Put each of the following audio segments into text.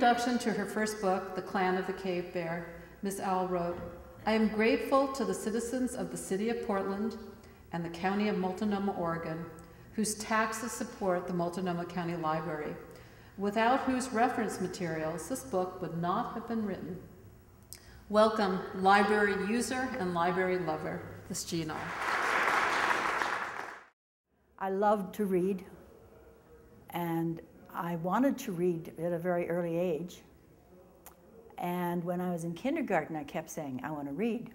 introduction to her first book, The Clan of the Cave Bear, Miss Auel wrote, "I am grateful to the citizens of the City of Portland and the County of Multnomah, Oregon, whose taxes support the Multnomah County Library, without whose reference materials this book would not have been written." Welcome, library user and library lover, Miss Jean Auel. I loved to read, and I wanted to read at a very early age. And when I was in kindergarten, I kept saying, I want to read.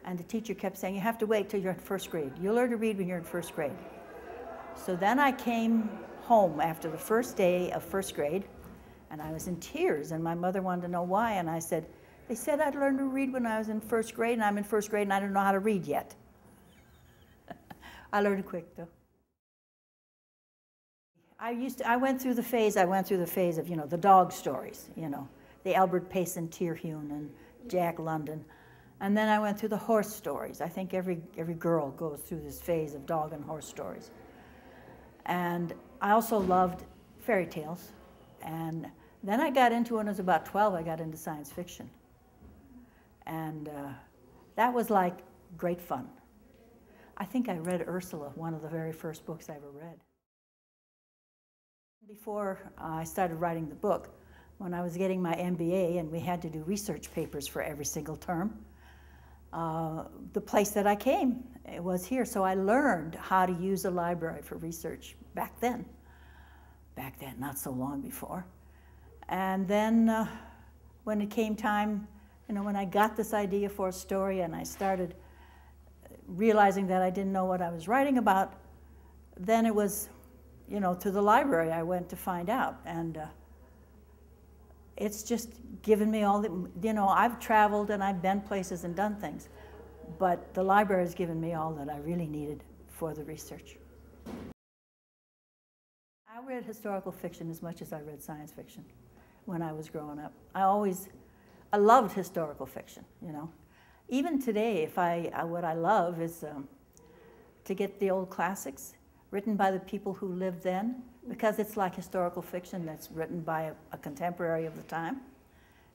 And the teacher kept saying, you have to wait till you're in first grade. You'll learn to read when you're in first grade. So then I came home after the first day of first grade, and I was in tears, and my mother wanted to know why, and I said, they said I'd learn to read when I was in first grade, and I'm in first grade, and I don't know how to read yet. I learned quick, though. I went through the phase of, you know, the dog stories, you know, the Albert Payson Terhune and Jack London. And then I went through the horse stories. I think every girl goes through this phase of dog and horse stories. And I also loved fairy tales. And then I got into, when I was about 12, I got into science fiction. And that was like great fun. I think I read Ursula, one of the very first books I ever read. Before I started writing the book, when I was getting my MBA and we had to do research papers for every single term, the place that I came was here. So I learned how to use a library for research back then. Back then, not so long before. And then when it came time, you know, when I got this idea for a story and I started realizing that I didn't know what I was writing about, then it was, you know, to the library I went to find out. And it's just given me all the, you know, I've traveled and I've been places and done things, but the library has given me all that I really needed for the research. I read historical fiction as much as I read science fiction when I was growing up. I loved historical fiction, you know. Even today, what I love is to get the old classics written by the people who lived then, because it's like historical fiction that's written by a contemporary of the time,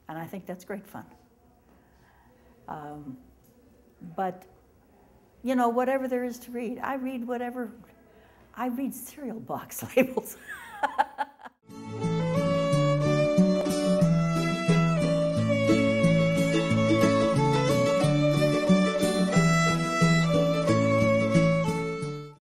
and I think that's great fun. But, you know, whatever there is to read, I read cereal box labels.